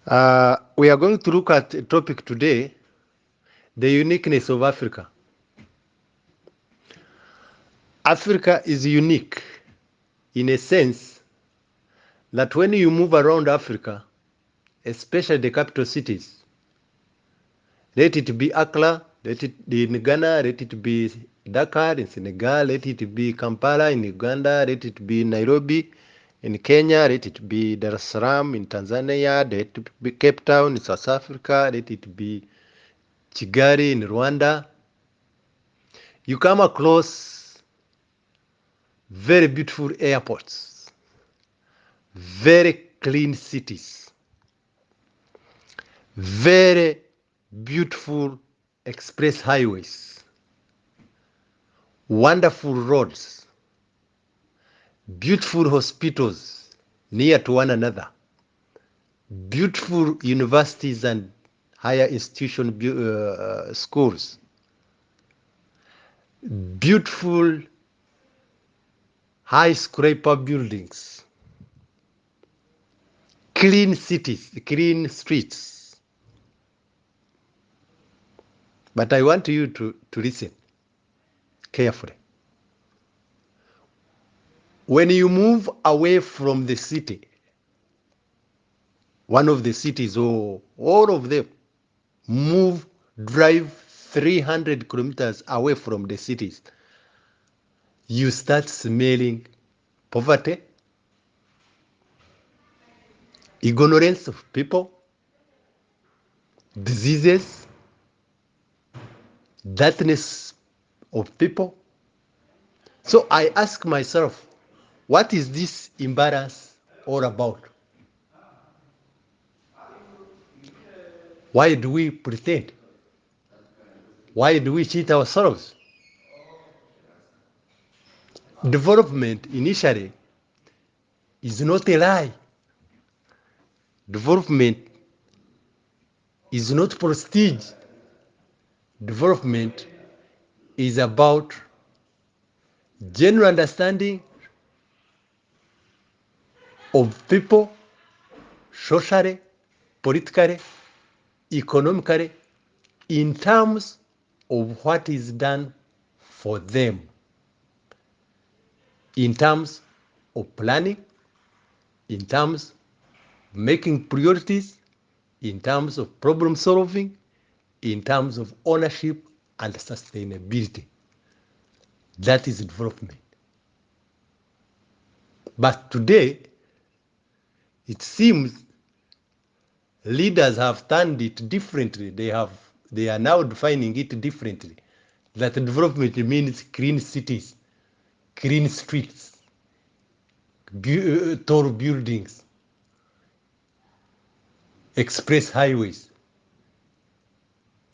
We are going to look at a topic today, the uniqueness of Africa. Africa is unique in a sense that when you move around Africa, especially the capital cities, let it be Accra, let it be in Ghana, let it be Dakar in Senegal, let it be Kampala in Uganda, let it be Nairobi in Kenya, let it be Dar es Salaam in Tanzania, let it be Cape Town in South Africa, let it be Kigali in Rwanda. You come across very beautiful airports, very clean cities, very beautiful express highways, wonderful roads, beautiful hospitals near to one another, beautiful universities and higher institution schools, beautiful high skyscraper buildings, clean cities, clean streets. But I want you to listen carefully. When you move away from the city, one of the cities or all of them, drive 300 kilometers away from the cities, you start smelling poverty, ignorance of people, diseases, darkness of people. So I ask myself, what is this imbalance all about? Why do we pretend? Why do we cheat ourselves? Development initially is not a lie. Development is not prestige. Development is about genuine understanding of people socially, politically, economically, in terms of what is done for them, in terms of planning, in terms of making priorities, in terms of problem solving, in terms of ownership and sustainability. That is development. But today, it seems leaders have turned it differently. They are now defining it differently. That development means clean cities, clean streets, tall buildings, express highways.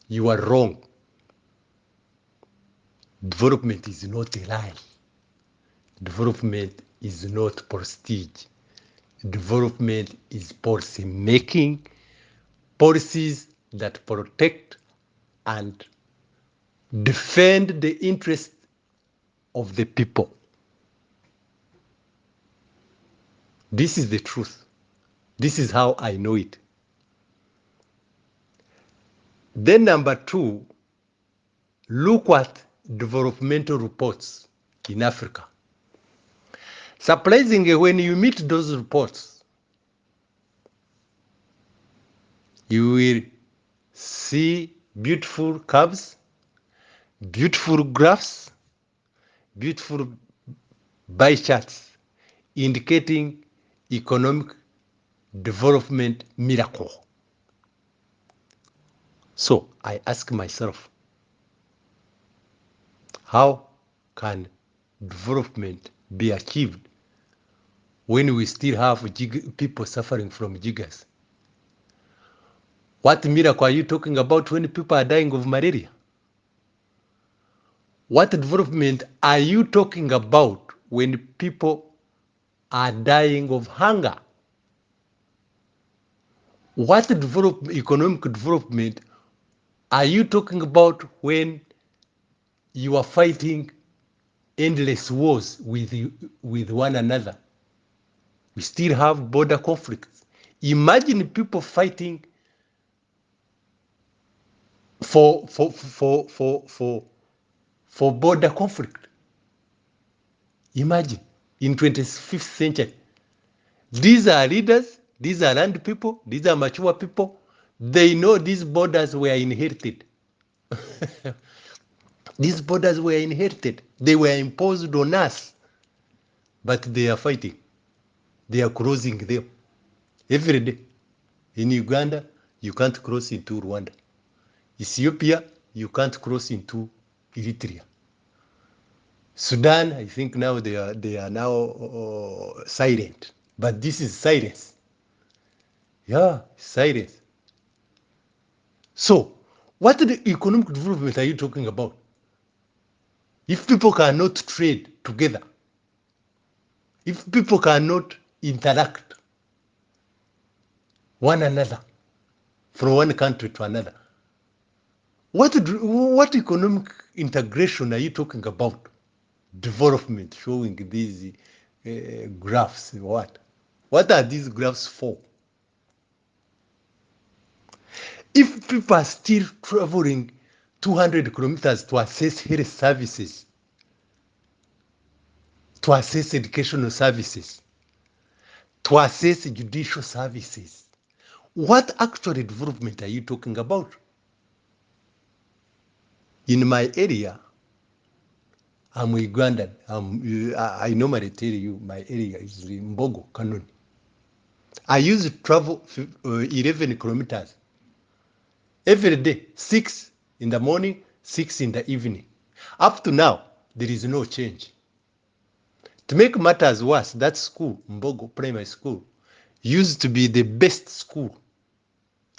You are wrong. Development is not a lie. Development is not prestige. Development is policy making, policies that protect and defend the interests of the people. This is the truth. This is how I know it. Then number two, look at developmental reports in Africa. Surprisingly, when you meet those reports, you will see beautiful curves, beautiful graphs, beautiful bar charts indicating economic development miracle. So I ask myself, how can development be achieved when we still have people suffering from jiggers? What miracle are you talking about when people are dying of malaria? What development are you talking about when people are dying of hunger? What economic development are you talking about when you are fighting endless wars with one another? We still have border conflicts. Imagine people fighting for border conflict. Imagine in 25th century. These are leaders, these are land people, these are mature people. They know these borders were inherited. These borders were inherited. They were imposed on us. But they are fighting. They are crossing them every day. In Uganda, you can't cross into Rwanda. Ethiopia, you can't cross into Eritrea. Sudan, I think now they are now silent. But this is silence. Yeah, silence. So, what the economic development are you talking about? If people cannot trade together, if people cannot interact one another from one country to another, what economic integration are you talking about? Development, showing these graphs, what? What are these graphs for? If people are still traveling 200 kilometers to access health services, to access educational services, to access judicial services, what actual development are you talking about? In my area, I'm Ugandan. I normally tell you my area is Mbogo, Kanoni. I used to travel 11 kilometers every day, 6 in the morning, 6 in the evening. Up to now, there is no change. To make matters worse, that school, Mbogo Primary School, used to be the best school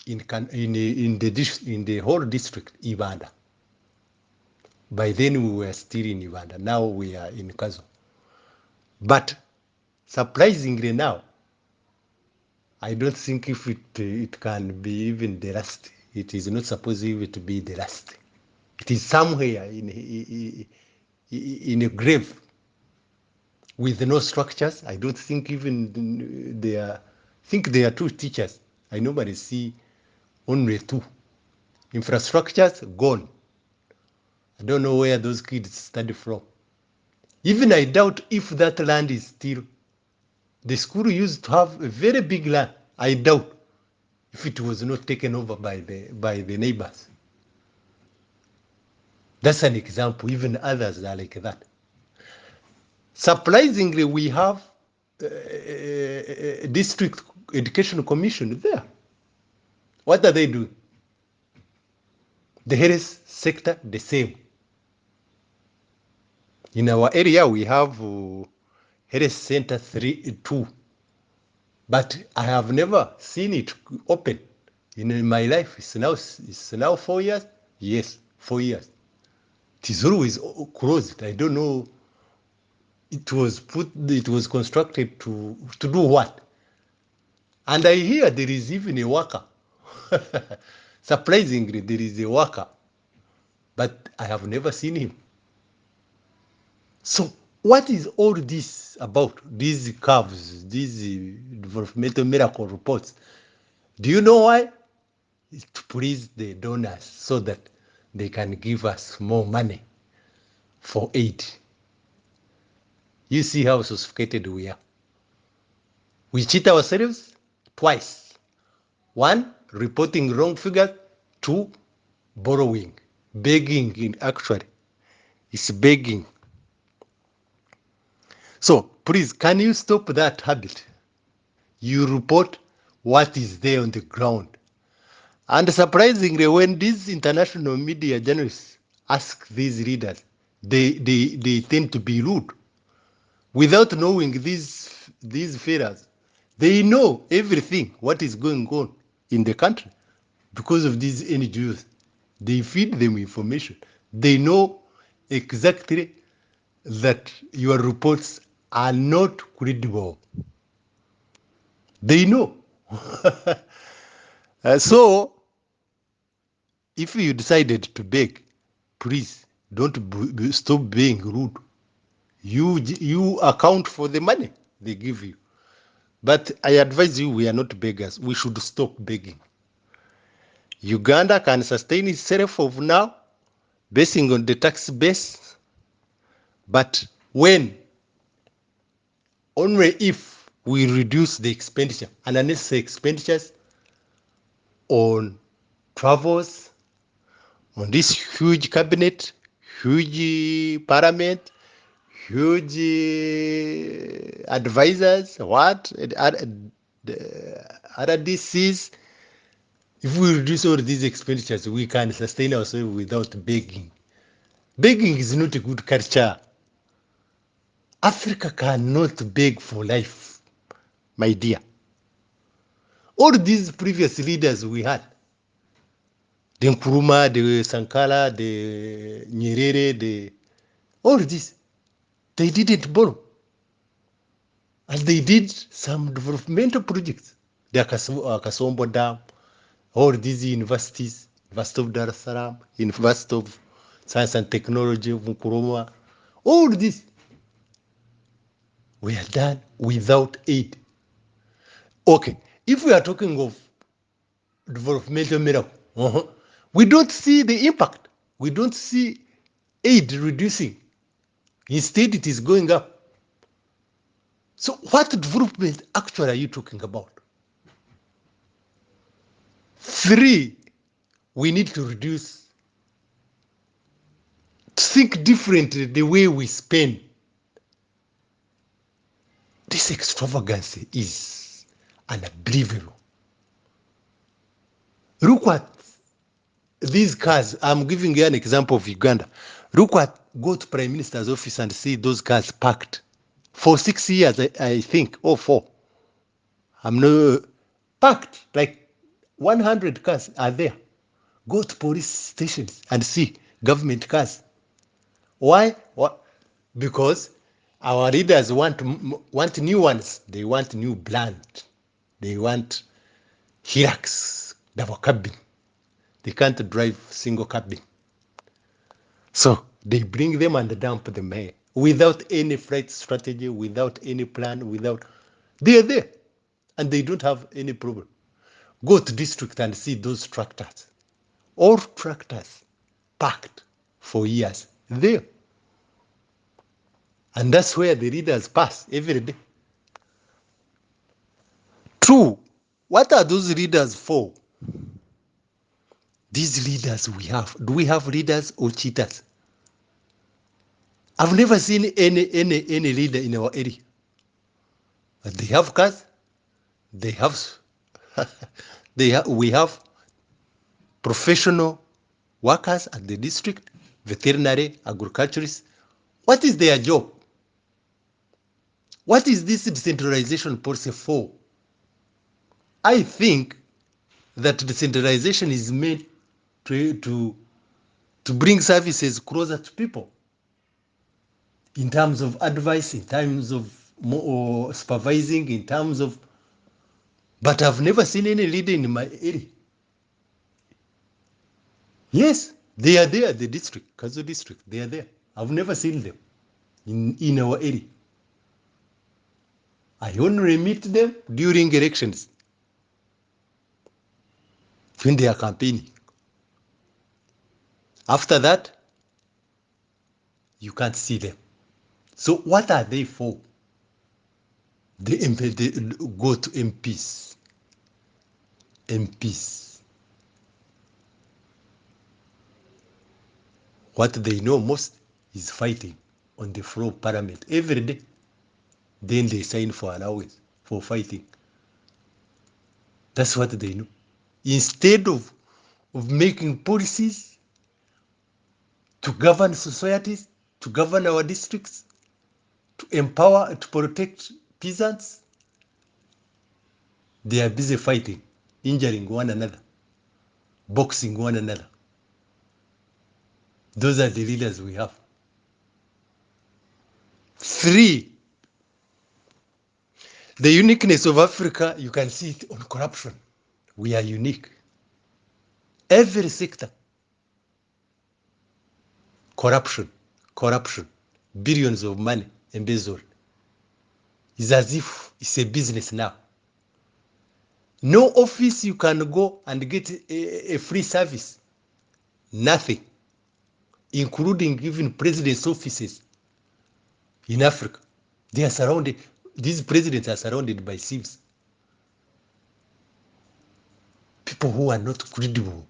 in the whole district, Ibanda. By then we were still in Uganda. Now we are in Kazo. But surprisingly now, I don't think if it can be even the last. It is not supposed even to be the last. It is somewhere in a grave with no structures. I don't think even there. I think there are 2 teachers. I normally see only 2. Infrastructures gone. I don't know where those kids study from. Even I doubt if that land is still. The school used to have a very big land. I doubt if it was not taken over by the neighbors. That's an example. Even others are like that. Surprisingly, we have a district education commission there. What are they doing? The health sector, the same. In our area, we have health center 2, but I have never seen it open in my life. It's now 4 years. Yes, 4 years. It is always closed. I don't know. It was constructed to do what? And I hear there is even a worker. Surprisingly, there is a worker, but I have never seen him. So what is all this about? These curves, these developmental miracle reports. Do you know why? It's to please the donors so that they can give us more money for aid. You see how sophisticated we are. We cheat ourselves twice. 1, reporting wrong figures. 2, borrowing, begging actually. It's begging. So please, can you stop that habit? You report what is there on the ground. And surprisingly, when these international media journalists ask these leaders, they tend to be rude. Without knowing these figures, they know everything, what is going on in the country. Because of these NGOs, they feed them information. They know exactly that your reports are not credible. They know. So, if you decided to beg, please don't stop being rude. You account for the money they give you. But I advise you, we are not beggars. We should stop begging. Uganda can sustain itself of now, basing on the tax base. But when, only if we reduce the expenditure, and unnecessary expenditures on travels, on this huge cabinet, huge parliament, huge advisors, other DCs. If we reduce all these expenditures, we can sustain ourselves without begging. Begging is not a good culture. Africa cannot beg for life, my dear. All these previous leaders we had, the Nkrumah, the Sankara, the Nyerere, all this, they didn't borrow. And they did some developmental projects. The Kasombo Dam, all these universities, University of Dar es Salaam, University of Science and Technology of Nkrumah, all this were done without aid. Okay, if we are talking of developmental miracle, we don't see the impact. We don't see aid reducing. Instead, it is going up. So what development actually are you talking about? 3, we need to reduce, think differently the way we spend. This extravagance is unbelievable. Look at these cars. I'm giving you an example of Uganda. Look at, go to Prime Minister's office and see those cars parked for 6 years, I think, or 4. I'm not parked, like 100 cars are there. Go to police stations and see government cars. Why? What? Because our leaders want new ones. They want new brand. They want Hilux, double cabin. They can't drive single cabin. So they bring them and dump them here without any flight strategy, without any plan, they're there and they don't have any problem. Go to district and see those tractors. All tractors parked for years there. And that's where the leaders pass every day. 2, what are those leaders for? These leaders we have, do we have leaders or cheaters? I've never seen any leader in our area. But they have cars, they have, we have professional workers at the district, veterinary, agriculturists. What is their job? What is this decentralization policy for? I think that decentralization is meant to bring services closer to people in terms of advice, in terms of more supervising, in terms of, but I've never seen any leader in my area. Yes, they are there, the district, Kazo district, they are there. I've never seen them in our area. I only meet them during elections, when they are campaigning. After that, you can't see them. So what are they for? They go to MPs. What they know most is fighting on the floor of parliament every day. Then they sign for allowance for fighting. That's what they know. Instead of making policies to govern societies, to govern our districts, to empower, to protect peasants, they are busy fighting, injuring one another, boxing one another. Those are the leaders we have. 3, the uniqueness of Africa, you can see it on corruption. We are unique. Every sector. Corruption, billions of money embezzled. It's as if it's a business now. No office you can go and get a free service. Nothing, including even president's offices in Africa. They are surrounded, these presidents are surrounded by thieves. People who are not credible,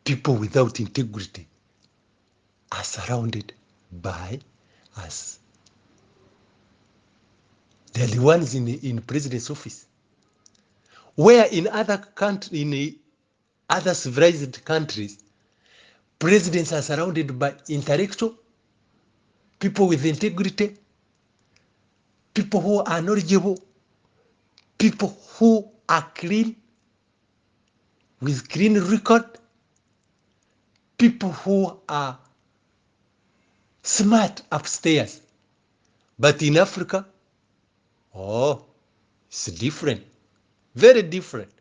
people without integrity are surrounded by us. They are the ones in president's office. Where in other countries, in other civilized countries, presidents are surrounded by intellectual, people with integrity, people who are knowledgeable, people who are clean, with clean record, people who are smart upstairs. But in Africa, oh, it's different. Very different.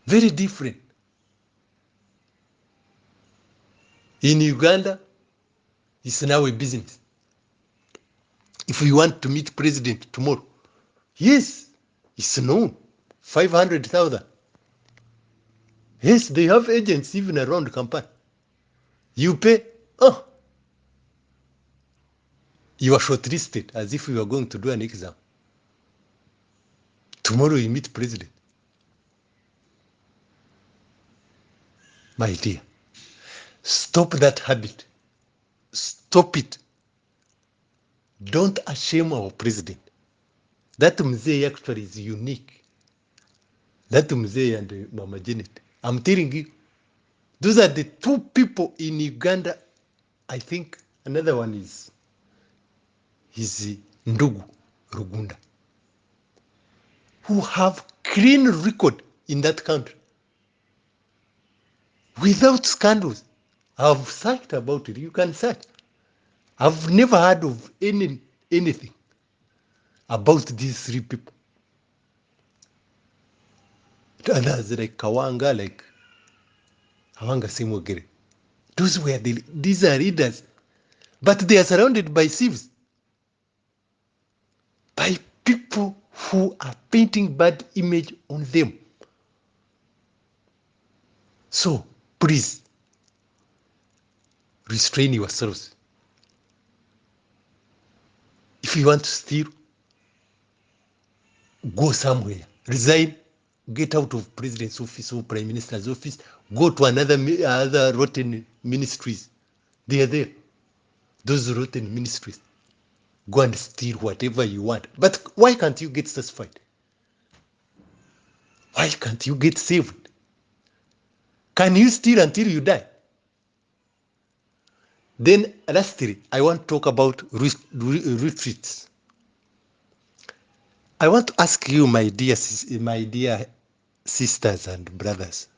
Very different. In Uganda, it's now a business. If you want to meet president tomorrow, yes, it's known. 500,000. Yes, they have agents even around Kampala. You pay, oh, you are shortlisted as if you are going to do an exam. Tomorrow you meet president. My dear, stop that habit. Stop it. Don't shame our president. That mzee actually is unique. That mzee and Mama Janet. I'm telling you, those are the two people in Uganda. I think another one is Ndugu Rugunda, who have clean record in that country without scandals. I've searched about it. You can search. I've never heard of anything about these three people. Others like Kawanga, like Kawanga Simogere. These are leaders, but they are surrounded by thieves, by people who are painting bad image on them. So please restrain yourselves. If you want to steal, go somewhere, resign, get out of president's office or prime minister's office, go to other rotten ministries. They are there. Those rotten ministries. Go and steal whatever you want. But why can't you get satisfied? Why can't you get saved? Can you steal until you die? Then lastly, I want to talk about retreats. I want to ask you, my dear sisters and brothers,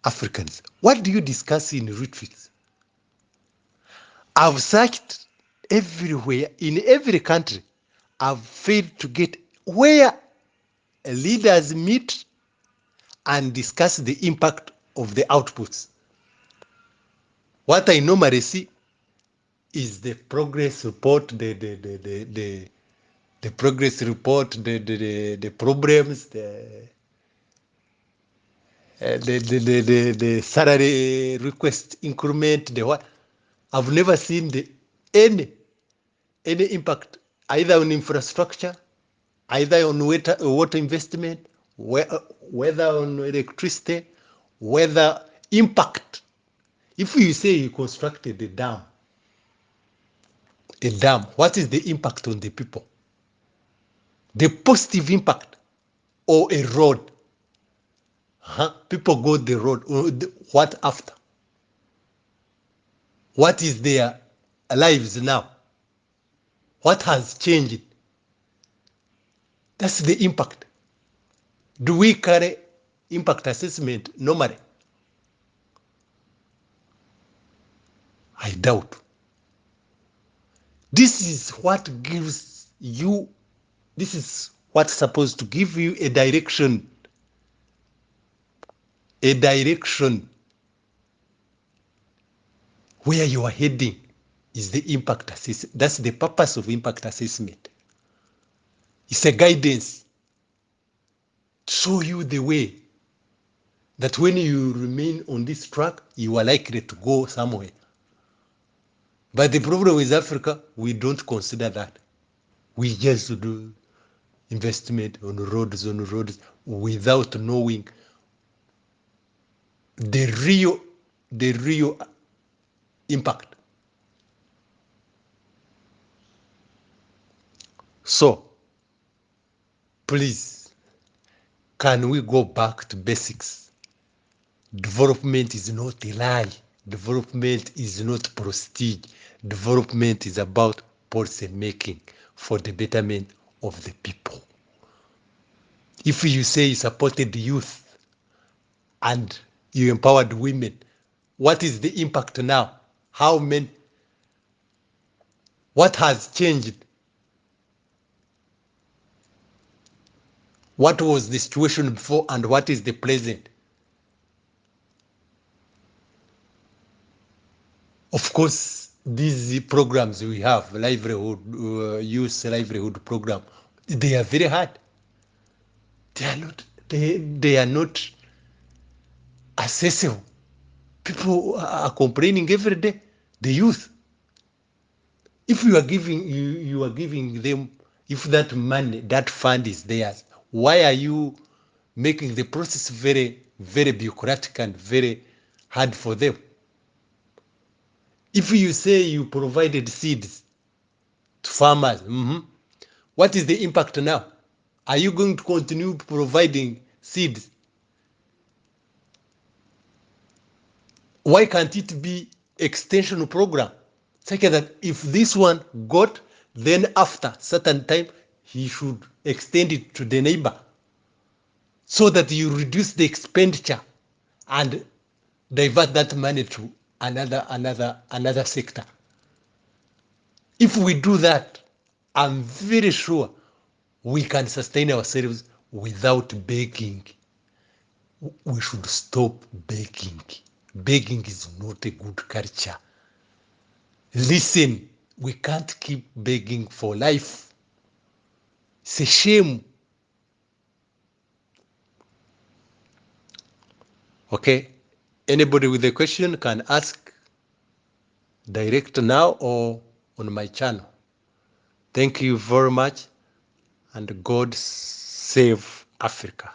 Africans, what do you discuss in retreats? I've searched everywhere, in every country. I've failed to get where leaders meet and discuss the impact of the outputs. What I normally see is the progress report, the progress report, the problems, the salary request increment, the what. I've never seen any impact either on infrastructure, either on water investment, whether on electricity, whether impact. If you say you constructed a dam, what is the impact on the people? The positive impact, or a road. People go the road. What after? What is their lives now? What has changed? That's the impact. Do we carry impact assessment normally? I doubt. This is what gives you, this is what's supposed to give you a direction where you are heading. is the impact assessment. That's the purpose of impact assessment. It's a guidance to show you the way that when you remain on this track, you are likely to go somewhere. But the problem with Africa, we don't consider that. We just do investment on roads without knowing the real impact. So, please, can we go back to basics? Development is not a lie. Development is not prestige. Development is about policy making for the betterment of the people. If you say you supported the youth and you empowered women, what is the impact now? How many? What has changed? What was the situation before and what is the present? Of course, these programs we have, livelihood, youth livelihood program, they are very hard. They are not accessible. People are complaining every day. The youth. If you are giving them, if that money, that fund is theirs, why are you making the process very, very bureaucratic and very hard for them? If you say you provided seeds to farmers, what is the impact now? Are you going to continue providing seeds? Why can't it be extension program? Such that if this one got, then after certain time, he should extend it to the neighbor so that you reduce the expenditure and divert that money to another sector. If we do that, I'm very sure we can sustain ourselves without begging. We should stop begging. Begging is not a good culture. Listen, we can't keep begging for life. It's a shame. Okay, anybody with a question can ask direct now or on my channel. Thank you very much, and God save Africa.